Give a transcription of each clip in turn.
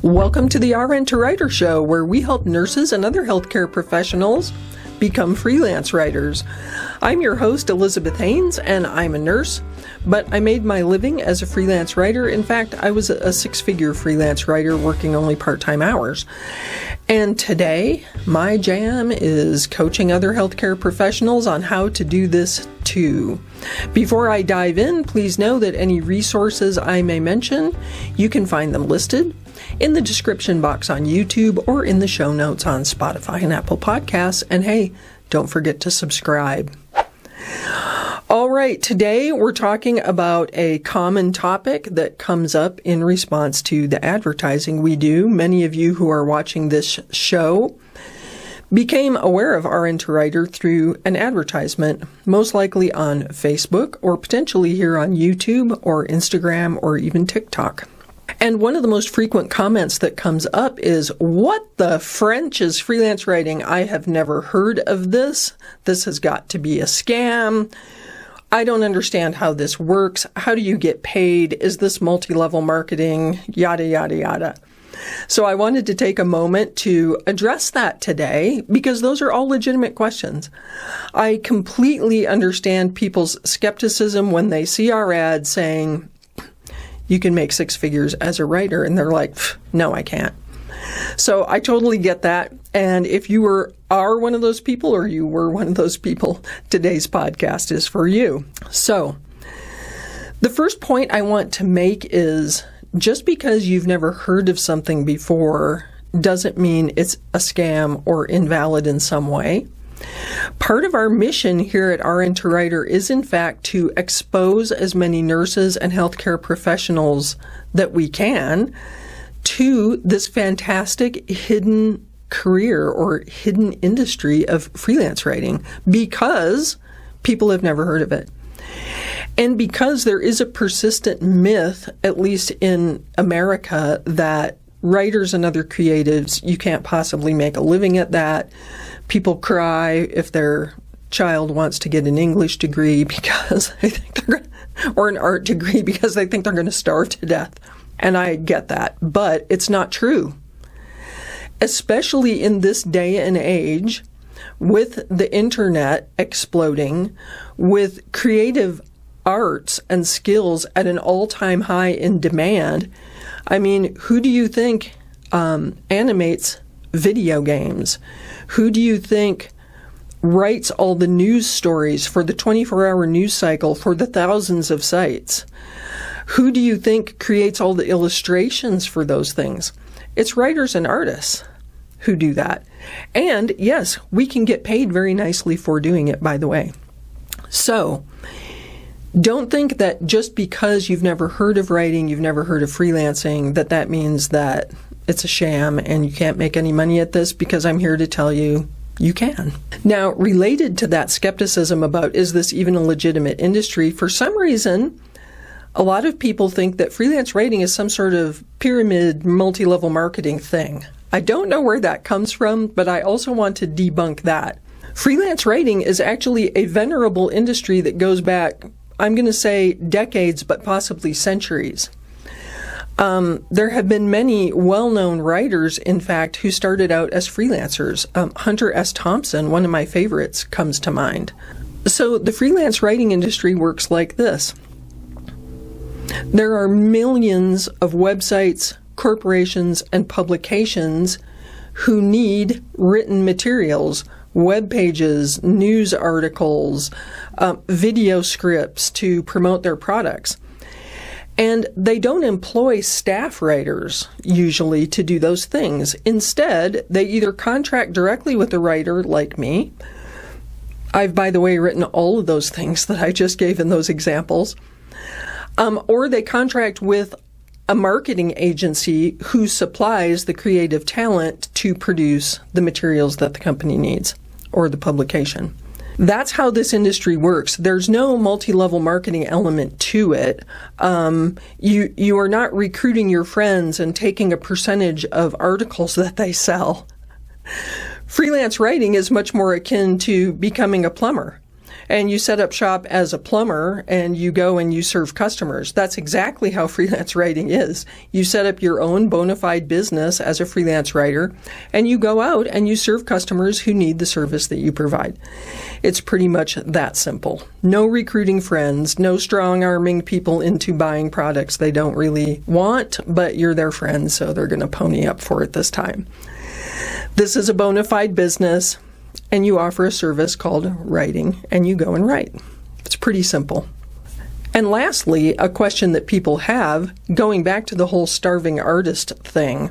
Welcome to the RN to Writer Show, where we help nurses and other healthcare professionals become freelance writers. I'm your host, Elizabeth Haynes, and I'm a nurse, but I made my living as a freelance writer. In fact, I was a six-figure freelance writer working only part-time hours. And today, my jam is coaching other healthcare professionals on how to do this too. Before I dive in, please know that any resources I may mention, you can find them listed in the description box on YouTube or in the show notes on Spotify and Apple Podcasts. And hey, don't forget to subscribe. All right, today we're talking about a common topic that comes up in response to the advertising we do. Many of you who are watching this show became aware of RN to Writer through an advertisement, most likely on Facebook or potentially here on YouTube or Instagram or even TikTok. And one of the most frequent comments that comes up is, "What the French is freelance writing? I have never heard of this. This has got to be a scam. I don't understand how this works. How do you get paid? Is this multi-level marketing? Yada, yada, yada." So I wanted to take a moment to address that today because those are all legitimate questions. I completely understand people's skepticism when they see our ad saying, "You can make six figures as a writer," and they're like, "No, I can't." So I totally get that. And if you are one of those people, or you were one of those people, today's podcast is for you. So the first point I want to make is just because you've never heard of something before doesn't mean it's a scam or invalid in some way. Part of our mission here at RN to Writer is, in fact, to expose as many nurses and healthcare professionals that we can to this fantastic hidden career or hidden industry of freelance writing because people have never heard of it. And because there is a persistent myth, at least in America, that writers and other creatives, you can't possibly make a living at that. People cry if their child wants to get an English degree because they think or an art degree because they think they're going to starve to death. And I get that, but it's not true. Especially in this day and age, with the internet exploding, with creative arts and skills at an all-time high in demand. I mean, who do you think animates video games? Who do you think writes all the news stories for the 24-hour news cycle for the thousands of sites? Who do you think creates all the illustrations for those things? It's writers and artists who do that. And yes, we can get paid very nicely for doing it, by the way. So don't think that just because you've never heard of writing, you've never heard of freelancing, that means that it's a sham and you can't make any money at this, because I'm here to tell you you can. Now, related to that skepticism about is this even a legitimate industry, for some reason, a lot of people think that freelance writing is some sort of pyramid, multi-level marketing thing. I don't know where that comes from, but I also want to debunk that. Freelance writing is actually a venerable industry that goes back, I'm going to say decades, but possibly centuries. There have been many well-known writers, in fact, who started out as freelancers. Hunter S. Thompson, one of my favorites, comes to mind. So the freelance writing industry works like this. There are millions of websites, corporations, and publications who need written materials, web pages, news articles, video scripts to promote their products. And they don't employ staff writers usually to do those things. Instead, they either contract directly with a writer like me. I've, by the way, written all of those things that I just gave in those examples. Or they contract with a marketing agency who supplies the creative talent to produce the materials that the company needs or the publication. That's how this industry works. There's no multi-level marketing element to it. You are not recruiting your friends and taking a percentage of articles that they sell. Freelance writing is much more akin to becoming a plumber. and you set up shop as a plumber and you go and you serve customers. That's exactly how freelance writing is. You set up your own bona fide business as a freelance writer and you go out and you serve customers who need the service that you provide. It's pretty much that simple. No recruiting friends, no strong-arming people into buying products they don't really want, but you're their friend, so they're going to pony up for it this time. This is a bona fide business, and you offer a service called writing, and you go and write. It's pretty simple. And lastly, a question that people have, going back to the whole starving artist thing,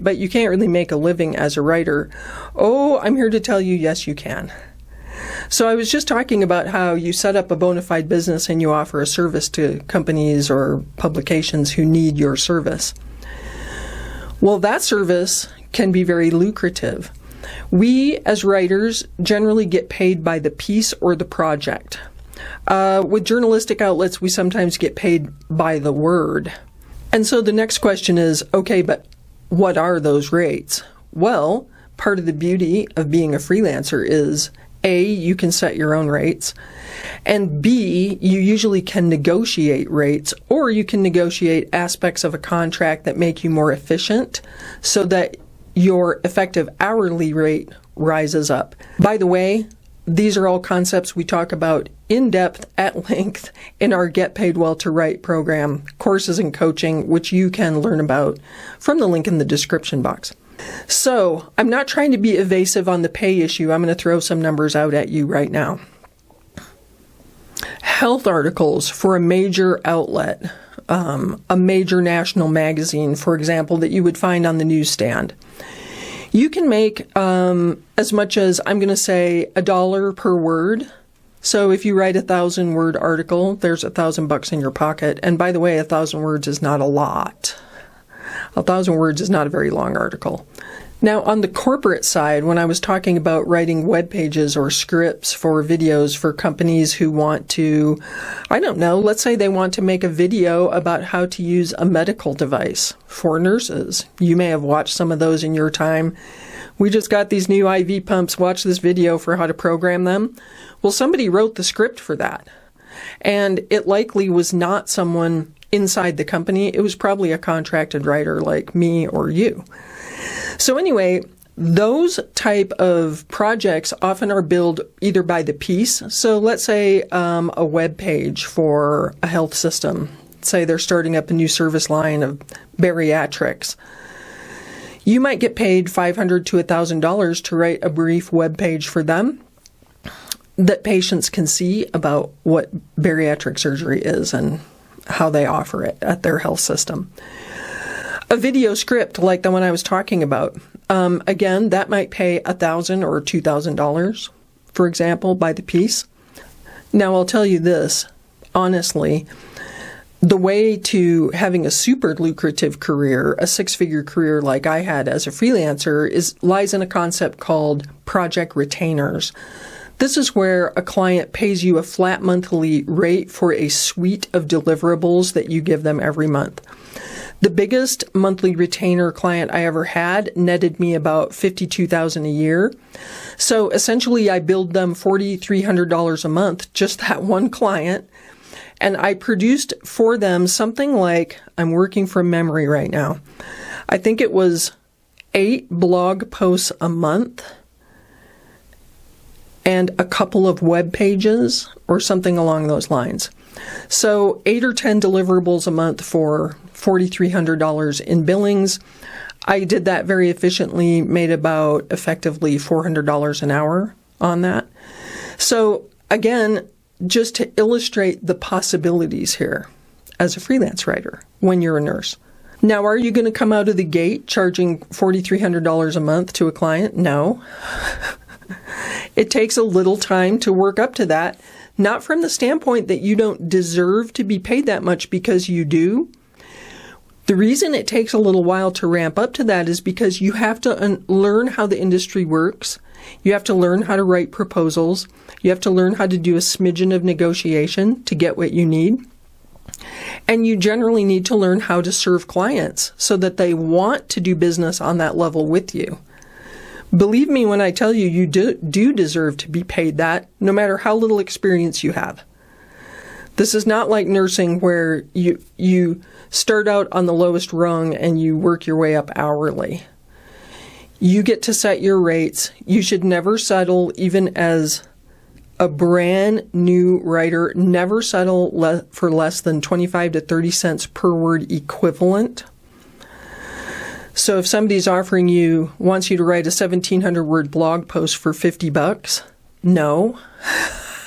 but you can't really make a living as a writer. Oh, I'm here to tell you, yes, you can. So I was just talking about how you set up a bona fide business and you offer a service to companies or publications who need your service. Well, that service can be very lucrative. We, as writers, generally get paid by the piece or the project. With journalistic outlets, we sometimes get paid by the word. And so the next question is, okay, but what are those rates? Well, part of the beauty of being a freelancer is, A, you can set your own rates, and B, you usually can negotiate rates, or you can negotiate aspects of a contract that make you more efficient so that your effective hourly rate rises up. By the way, these are all concepts we talk about in depth at length in our Get Paid Well to Write program, courses and coaching, which you can learn about from the link in the description box. So, I'm not trying to be evasive on the pay issue. I'm going to throw some numbers out at you right now. Health articles for a major outlet, a major national magazine, for example, that you would find on the newsstand. You can make as much as, I'm going to say, $1 per word. So if you write a 1,000-word article, there's $1,000 in your pocket. And by the way, 1,000 words is not a lot. 1,000 words is not a very long article. Now, on the corporate side, when I was talking about writing web pages or scripts for videos for companies who want to, I don't know, let's say they want to make a video about how to use a medical device for nurses. You may have watched some of those in your time. We just got these new IV pumps. Watch this video for how to program them. Well, somebody wrote the script for that. And it likely was not someone inside the company. It was probably a contracted writer like me or you. So anyway, those type of projects often are billed either by the piece. So let's say a web page for a health system. Say they're starting up a new service line of bariatrics. You might get paid $500 to $1,000 to write a brief web page for them that patients can see about what bariatric surgery is and how they offer it at their health system. A video script like the one I was talking about, again, that might pay $1,000 or $2,000, for example, by the piece. Now, I'll tell you this, honestly, the way to having a super lucrative career, a six-figure career like I had as a freelancer, lies in a concept called project retainers. This is where a client pays you a flat monthly rate for a suite of deliverables that you give them every month. The biggest monthly retainer client I ever had netted me about $52,000 a year. So essentially I billed them $4,300 a month, just that one client. And I produced for them something like, I'm working from memory right now, I think it was 8 blog posts a month and a couple of web pages or something along those lines. So 8 or 10 deliverables a month for $4,300 in billings. I did that very efficiently, made about effectively $400 an hour on that. So again, just to illustrate the possibilities here as a freelance writer when you're a nurse. Now, are you going to come out of the gate charging $4,300 a month to a client? No. It takes a little time to work up to that, not from the standpoint that you don't deserve to be paid that much, because you do. The reason it takes a little while to ramp up to that is because you have to learn how the industry works. You have to learn how to write proposals. You have to learn how to do a smidgen of negotiation to get what you need. And you generally need to learn how to serve clients so that they want to do business on that level with you. Believe me when I tell you, you do deserve to be paid that, no matter how little experience you have. This is not like nursing where you start out on the lowest rung and you work your way up hourly. You get to set your rates. You should never settle, even as a brand new writer, never settle for less than 25 to 30 cents per word equivalent. So if somebody's wants you to write a 1,700 word blog post for $50, no.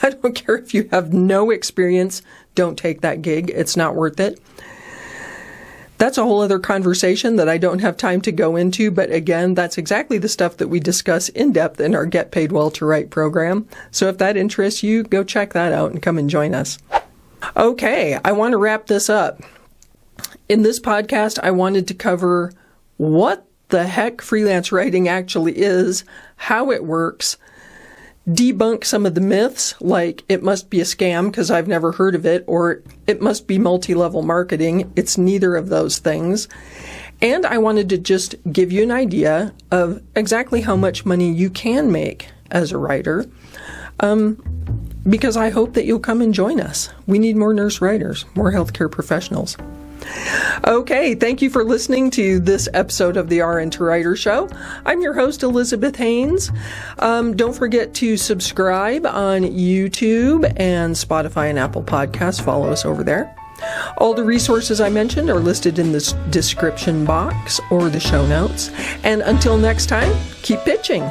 I don't care if you have no experience, don't take that gig. It's not worth it. That's a whole other conversation that I don't have time to go into, but again, that's exactly the stuff that we discuss in depth in our Get Paid Well to Write program. So if that interests you, go check that out and come and join us. Okay, I want to wrap this up. In this podcast, I wanted to cover what the heck freelance writing actually is, how it works, debunk some of the myths, like it must be a scam because I've never heard of it, or it must be multi-level marketing. It's neither of those things. And I wanted to just give you an idea of exactly how much money you can make as a writer, because I hope that you'll come and join us. We need more nurse writers, more healthcare professionals. Okay, thank you for listening to this episode of the RN to Writer Show. I'm your host, Elizabeth Haynes. Don't forget to subscribe on YouTube and Spotify and Apple Podcasts. Follow us over there. All the resources I mentioned are listed in the description box or the show notes. And until next time, keep pitching.